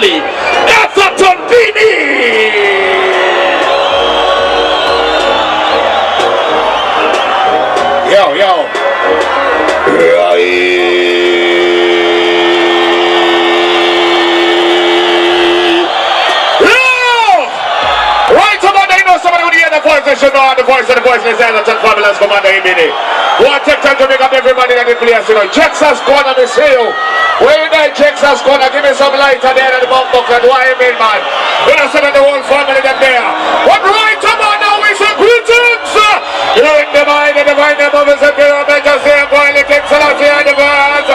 Lee. Etherton Beenie. Yo. Right about there, you know somebody with the voice, they should know the voice of the voiceless Etherton Fabulous Commander Beenie. One take time to make up everybody in the place, you know. Jackson's corner, me say you. Where you there, Jackson's corner? Give me some light there at the bump book and why you mean, man? You know, some of the whole family them there. What right about now is a greetings. You're in the mind and the mind of us and the just say, boy, the kings and the advance.